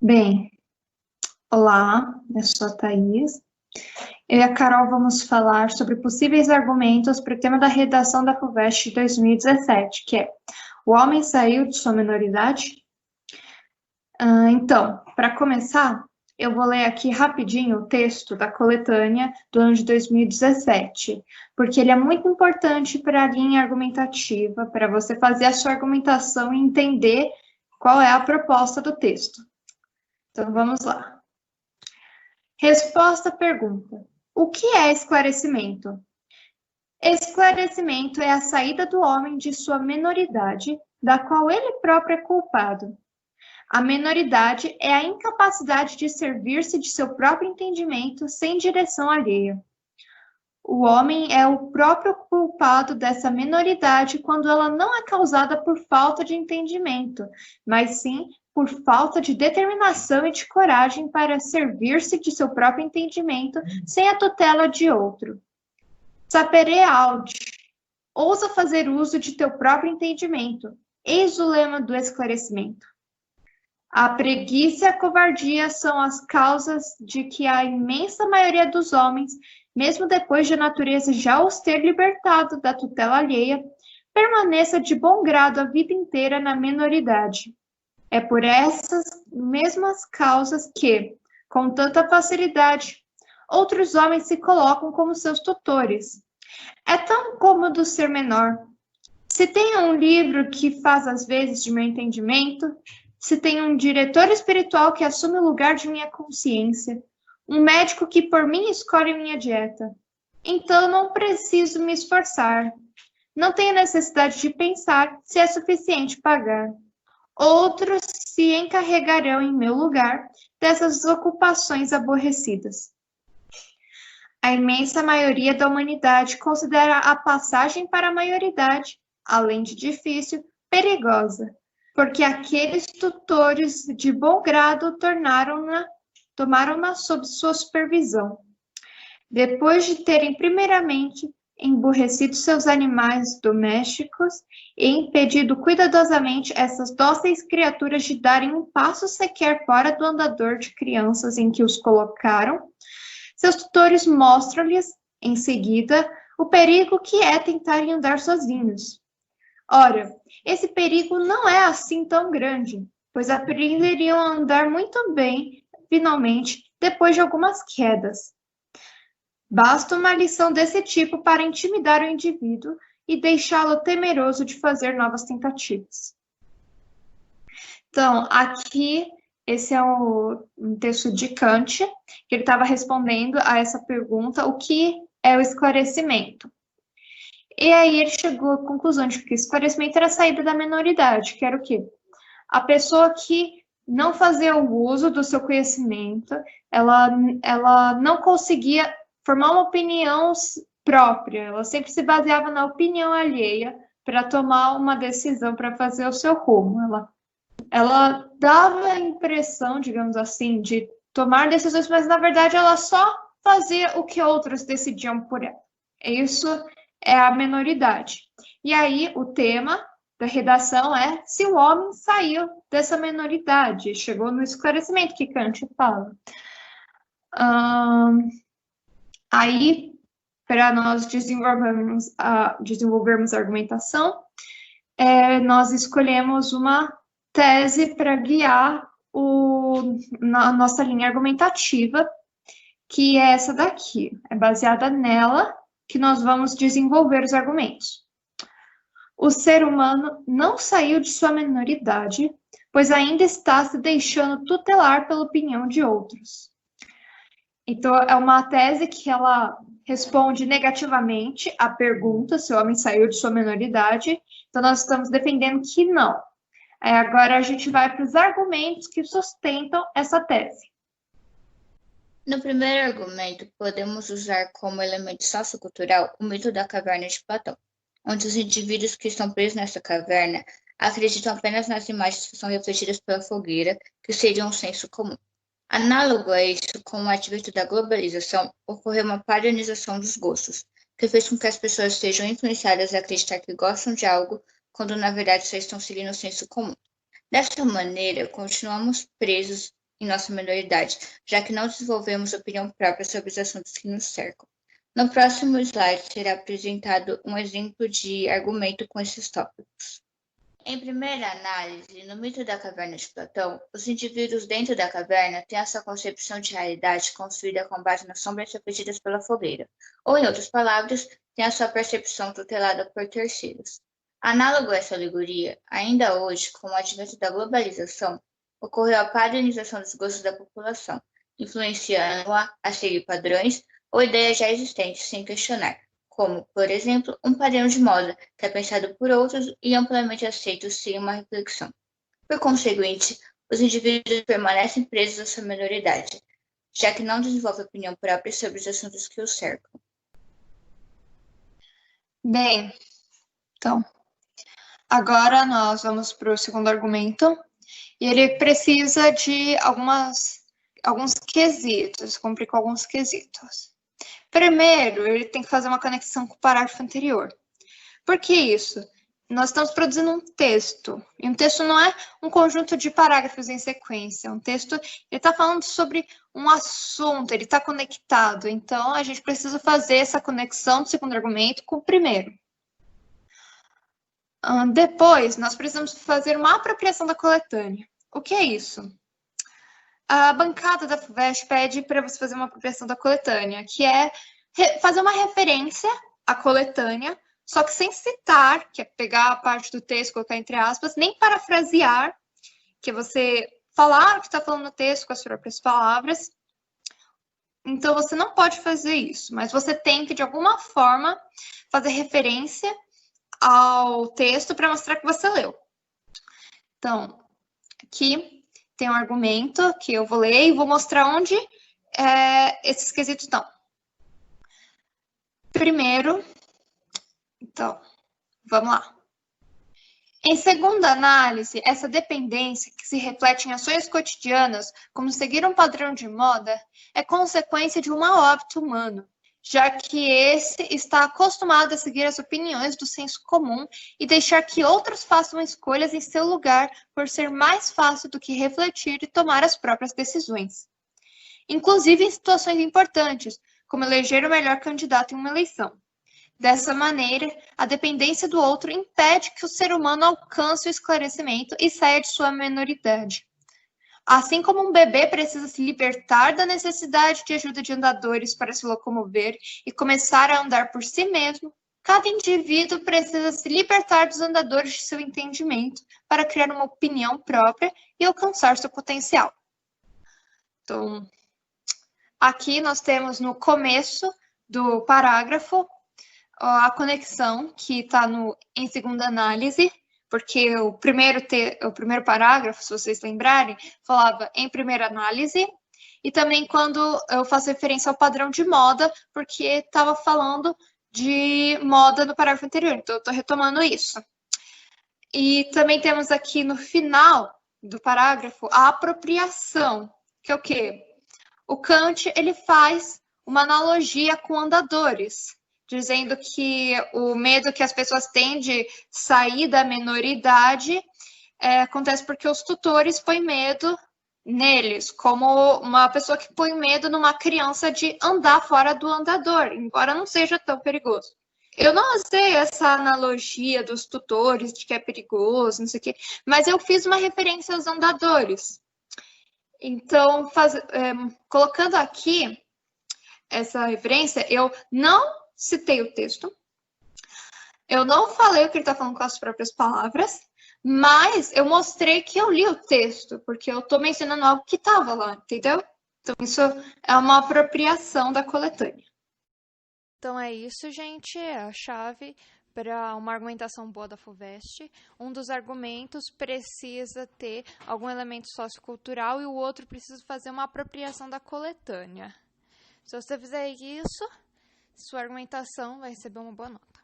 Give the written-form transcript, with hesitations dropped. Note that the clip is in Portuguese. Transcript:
Bem, olá, eu sou a Thaís. Eu e a Carol vamos falar sobre possíveis argumentos para o tema da redação da FUVEST de 2017, que é: o homem saiu de sua minoridade? Então, para começar, eu vou ler aqui rapidinho o texto da coletânea do ano de 2017, porque ele é muito importante para a linha argumentativa, para você fazer a sua argumentação e entender qual é a proposta do texto. Então, vamos lá. Resposta à pergunta: o que é esclarecimento? Esclarecimento é a saída do homem de sua minoridade, da qual ele próprio é culpado. A minoridade é a incapacidade de servir-se de seu próprio entendimento sem direção alheia. O homem é o próprio culpado dessa minoridade quando ela não é causada por falta de entendimento, mas sim por falta de determinação e de coragem para servir-se de seu próprio entendimento sem a tutela de outro. Sapere aude, ousa fazer uso de teu próprio entendimento. Eis o lema do esclarecimento. A preguiça e a covardia são as causas de que a imensa maioria dos homens, mesmo depois de a natureza já os ter libertado da tutela alheia, permaneça de bom grado a vida inteira na minoridade. É por essas mesmas causas que, com tanta facilidade, outros homens se colocam como seus tutores. É tão cômodo ser menor. Se tenho um livro que faz as vezes de meu entendimento, se tenho um diretor espiritual que assume o lugar de minha consciência, um médico que por mim escolhe minha dieta, então não preciso me esforçar. Não tenho necessidade de pensar se é suficiente pagar. Outros se encarregarão em meu lugar dessas ocupações aborrecidas. A imensa maioria da humanidade considera a passagem para a maioridade, além de difícil, perigosa, porque aqueles tutores de bom grado tomaram-na sob sua supervisão. Depois de terem primeiramente emburrecido seus animais domésticos e impedido cuidadosamente essas dóceis criaturas de darem um passo sequer fora do andador de crianças em que os colocaram, seus tutores mostram-lhes, em seguida, o perigo que é tentarem andar sozinhos. Ora, esse perigo não é assim tão grande, pois aprenderiam a andar muito bem, finalmente, depois de algumas quedas. Basta uma lição desse tipo para intimidar o indivíduo e deixá-lo temeroso de fazer novas tentativas. Então, aqui, esse é um texto de Kant, que ele estava respondendo a essa pergunta: o que é o esclarecimento? E aí ele chegou à conclusão de que o esclarecimento era a saída da minoridade, que era o quê? A pessoa que não fazia o uso do seu conhecimento, ela não conseguia formar uma opinião própria, ela sempre se baseava na opinião alheia para tomar uma decisão, para fazer o seu rumo. Ela dava a impressão, digamos assim, de tomar decisões, mas na verdade ela só fazia o que outros decidiam por ela. Isso é a minoridade. E aí o tema da redação é se o homem saiu dessa minoridade, chegou no esclarecimento que Kant fala. Aí, para nós desenvolvermos a argumentação, nós escolhemos uma tese para guiar a nossa linha argumentativa, que é essa daqui. É baseada nela que nós vamos desenvolver os argumentos. O ser humano não saiu de sua minoridade, pois ainda está se deixando tutelar pela opinião de outros. Então, é uma tese que ela responde negativamente à pergunta se o homem saiu de sua minoridade. Então, nós estamos defendendo que não. Agora, a gente vai para os argumentos que sustentam essa tese. No primeiro argumento, podemos usar como elemento sociocultural o mito da caverna de Platão, onde os indivíduos que estão presos nessa caverna acreditam apenas nas imagens que são refletidas pela fogueira, que seriam um senso comum. Análogo a isso, com o advento da globalização, ocorreu uma padronização dos gostos, que fez com que as pessoas sejam influenciadas a acreditar que gostam de algo, quando na verdade só estão seguindo o senso comum. Dessa maneira, continuamos presos em nossa minoridade, já que não desenvolvemos opinião própria sobre os assuntos que nos cercam. No próximo slide será apresentado um exemplo de argumento com esses tópicos. Em primeira análise, no mito da caverna de Platão, os indivíduos dentro da caverna têm a sua concepção de realidade construída com base nas sombras refletidas pela fogueira, ou, em outras palavras, têm a sua percepção tutelada por terceiros. Análogo a essa alegoria, ainda hoje, com o advento da globalização, ocorreu a padronização dos gostos da população, influenciando-a a seguir padrões ou ideias já existentes sem questionar, como, por exemplo, um padrão de moda que é pensado por outros e amplamente aceito sem uma reflexão. Por conseguinte, os indivíduos permanecem presos à sua minoridade, já que não desenvolvem opinião própria sobre os assuntos que os cercam. Bem, então, agora nós vamos para o segundo argumento, e ele precisa de alguns quesitos, cumprir com alguns quesitos. Primeiro, ele tem que fazer uma conexão com o parágrafo anterior. Por que isso? Nós estamos produzindo um texto, e um texto não é um conjunto de parágrafos em sequência, um texto, ele está falando sobre um assunto, ele está conectado, então a gente precisa fazer essa conexão do segundo argumento com o primeiro. Depois, nós precisamos fazer uma apropriação da coletânea. O que é isso? A bancada da FUVEST pede para você fazer uma apropriação da coletânea, que é fazer uma referência à coletânea, só que sem citar, que é pegar a parte do texto, colocar entre aspas, nem parafrasear, que é você falar o que está falando no texto com as próprias palavras. Então, você não pode fazer isso, mas você tem que, de alguma forma, fazer referência ao texto para mostrar que você leu. Então, aqui tem um argumento que eu vou ler e vou mostrar onde esses quesitos estão. Primeiro, então, vamos lá. Em segunda análise, essa dependência que se reflete em ações cotidianas, como seguir um padrão de moda, é consequência de um mau hábito humano, já que esse está acostumado a seguir as opiniões do senso comum e deixar que outros façam escolhas em seu lugar por ser mais fácil do que refletir e tomar as próprias decisões. Inclusive em situações importantes, como eleger o melhor candidato em uma eleição. Dessa maneira, a dependência do outro impede que o ser humano alcance o esclarecimento e saia de sua minoridade. Assim como um bebê precisa se libertar da necessidade de ajuda de andadores para se locomover e começar a andar por si mesmo, cada indivíduo precisa se libertar dos andadores de seu entendimento para criar uma opinião própria e alcançar seu potencial. Então, aqui nós temos no começo do parágrafo a conexão que está em segunda análise, porque o primeiro parágrafo, se vocês lembrarem, falava em primeira análise, e também quando eu faço referência ao padrão de moda, porque estava falando de moda no parágrafo anterior, então eu estou retomando isso. E também temos aqui no final do parágrafo a apropriação, que é o quê? O Kant, ele faz uma analogia com andadores, dizendo que o medo que as pessoas têm de sair da minoridade acontece porque os tutores põem medo neles, como uma pessoa que põe medo numa criança de andar fora do andador, embora não seja tão perigoso. Eu não usei essa analogia dos tutores de que é perigoso, não sei o quê, mas eu fiz uma referência aos andadores. Então, colocando aqui essa referência, eu não citei o texto, eu não falei o que ele está falando com as próprias palavras, mas eu mostrei que eu li o texto, porque eu estou mencionando algo que estava lá, entendeu? Então, isso é uma apropriação da coletânea. Então é isso, gente, é a chave para uma argumentação boa da FUVEST. Um dos argumentos precisa ter algum elemento sociocultural e o outro precisa fazer uma apropriação da coletânea. Se você fizer isso, sua argumentação vai receber uma boa nota.